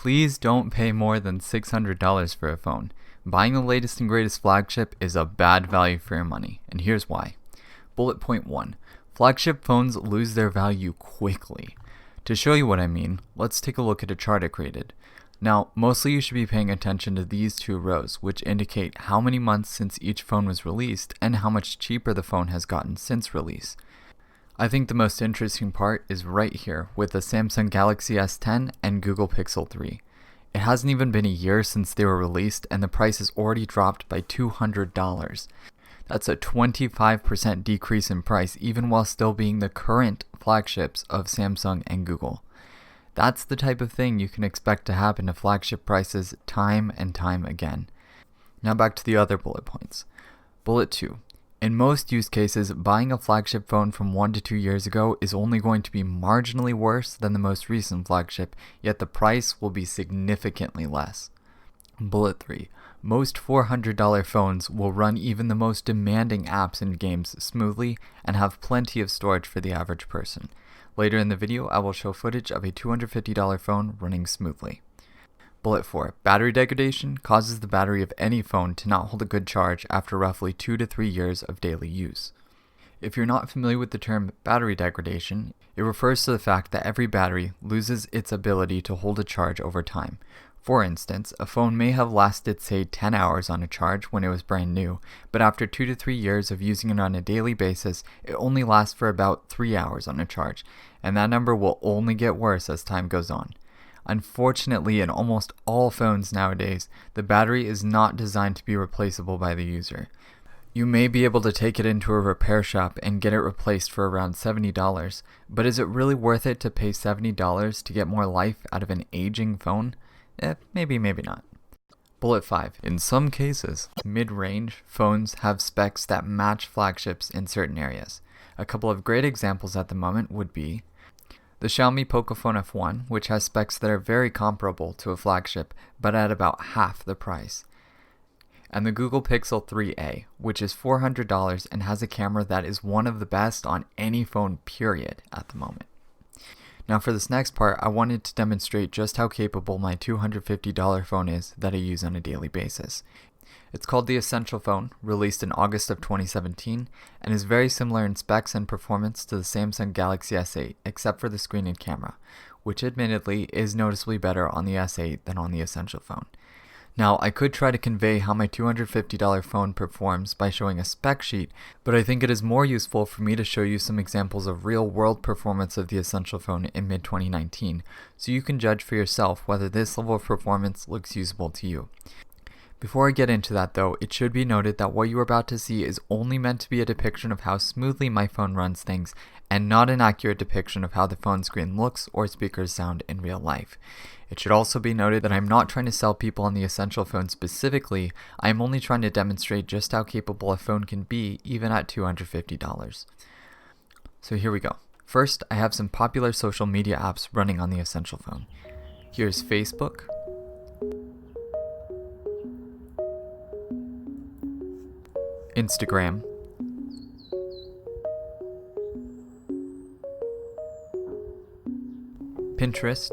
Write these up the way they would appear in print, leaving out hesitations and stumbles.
Please don't pay more than $600 for a phone. Buying the latest and greatest flagship is a bad value for your money, and here's why. Bullet point 1. Flagship phones lose their value quickly. To show you what I mean, let's take a look at a chart I created. Now, mostly you should be paying attention to these two rows, which indicate how many months since each phone was released and how much cheaper the phone has gotten since release. I think the most interesting part is right here with the Samsung Galaxy S10 and Google Pixel 3. It hasn't even been a year since they were released and the price has already dropped by $200. That's a 25% decrease in price even while still being the current flagships of Samsung and Google. That's the type of thing you can expect to happen to flagship prices time and time again. Now back to the other bullet points. Bullet 2. In most use cases, buying a flagship phone from 1 to 2 years ago is only going to be marginally worse than the most recent flagship, yet the price will be significantly less. Bullet 3. Most $400 phones will run even the most demanding apps and games smoothly and have plenty of storage for the average person. Later in the video, I will show footage of a $250 phone running smoothly. Bullet 4. Battery degradation causes the battery of any phone to not hold a good charge after roughly 2 to 3 years of daily use. If you're not familiar with the term battery degradation, it refers to the fact that every battery loses its ability to hold a charge over time. For instance, a phone may have lasted say 10 hours on a charge when it was brand new, but after 2 to 3 years of using it on a daily basis, it only lasts for about 3 hours on a charge, and that number will only get worse as time goes on. Unfortunately, in almost all phones nowadays, the battery is not designed to be replaceable by the user. You may be able to take it into a repair shop and get it replaced for around $70, but is it really worth it to pay $70 to get more life out of an aging phone? Maybe not. Bullet 5. In some cases, mid-range phones have specs that match flagships in certain areas. A couple of great examples at the moment would be the Xiaomi Pocophone F1, which has specs that are very comparable to a flagship, but at about half the price. And the Google Pixel 3a, which is $400 and has a camera that is one of the best on any phone period at the moment. Now for this next part, I wanted to demonstrate just how capable my $250 phone is that I use on a daily basis. It's called the Essential Phone, released in August of 2017, and is very similar in specs and performance to the Samsung Galaxy S8, except for the screen and camera, which admittedly is noticeably better on the S8 than on the Essential Phone. Now, I could try to convey how my $250 phone performs by showing a spec sheet, but I think it is more useful for me to show you some examples of real-world performance of the Essential Phone in mid-2019, so you can judge for yourself whether this level of performance looks usable to you. Before I get into that though, it should be noted that what you are about to see is only meant to be a depiction of how smoothly my phone runs things, and not an accurate depiction of how the phone screen looks or speakers sound in real life. It should also be noted that I'm not trying to sell people on the Essential Phone specifically, I am only trying to demonstrate just how capable a phone can be even at $250. So here we go. First, I have some popular social media apps running on the Essential Phone. Here's Facebook, Instagram, Pinterest,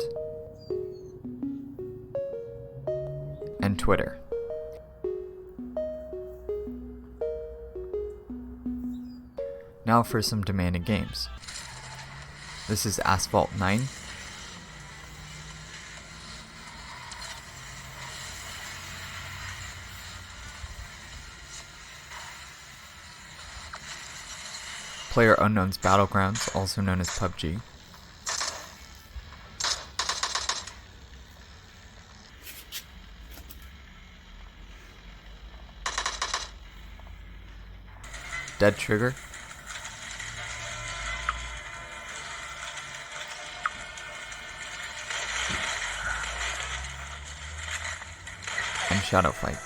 and Twitter. Now for some demanding games. This is Asphalt 9, PlayerUnknown's Battlegrounds, also known as PUBG, Dead Trigger, and Shadow Fight.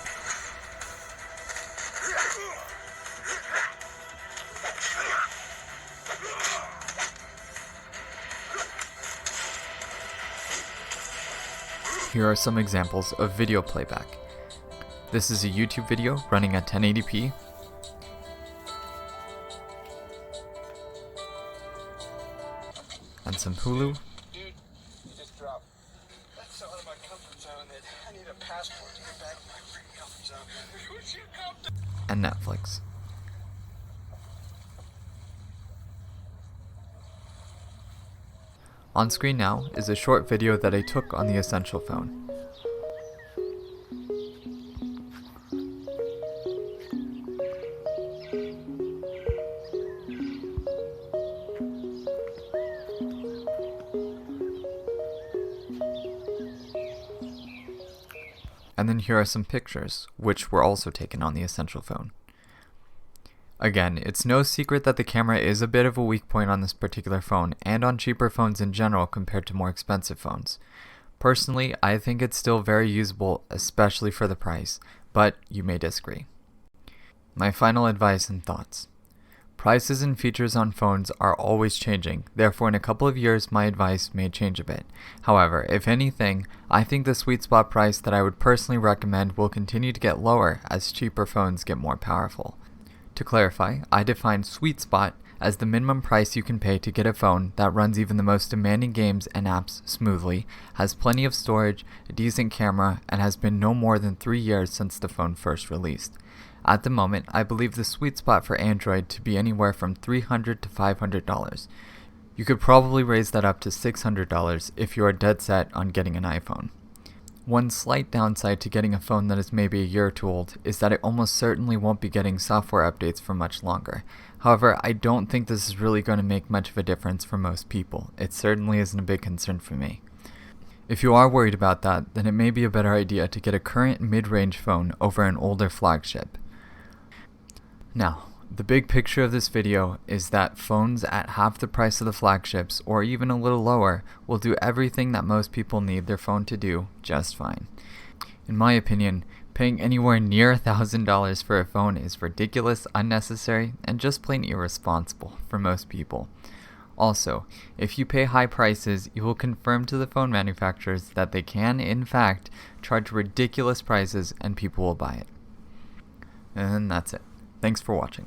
Here are some examples of video playback. This is a YouTube video running at 1080p. And some Hulu. Dude, you just dropped. That's out of my company. and Netflix. On screen now is a short video that I took on the Essential phone. And then here are some pictures, which were also taken on the Essential phone. Again, it's no secret that the camera is a bit of a weak point on this particular phone and on cheaper phones in general compared to more expensive phones. Personally, I think it's still very usable, especially for the price, but you may disagree. My final advice and thoughts. Prices and features on phones are always changing, therefore in a couple of years my advice may change a bit. However, if anything, I think the sweet spot price that I would personally recommend will continue to get lower as cheaper phones get more powerful. To clarify, I define sweet spot as the minimum price you can pay to get a phone that runs even the most demanding games and apps smoothly, has plenty of storage, a decent camera, and has been no more than 3 years since the phone first released. At the moment, I believe the sweet spot for Android to be anywhere from $300 to $500. You could probably raise that up to $600 if you are dead set on getting an iPhone. One slight downside to getting a phone that is maybe a year or two old is that it almost certainly won't be getting software updates for much longer. However, I don't think this is really going to make much of a difference for most people. It certainly isn't a big concern for me. If you are worried about that, then it may be a better idea to get a current mid-range phone over an older flagship. Now, the big picture of this video is that phones at half the price of the flagships, or even a little lower, will do everything that most people need their phone to do just fine. In my opinion, paying anywhere near $1,000 for a phone is ridiculous, unnecessary, and just plain irresponsible for most people. Also, if you pay high prices, you will confirm to the phone manufacturers that they can, in fact, charge ridiculous prices and people will buy it. And that's it. Thanks for watching.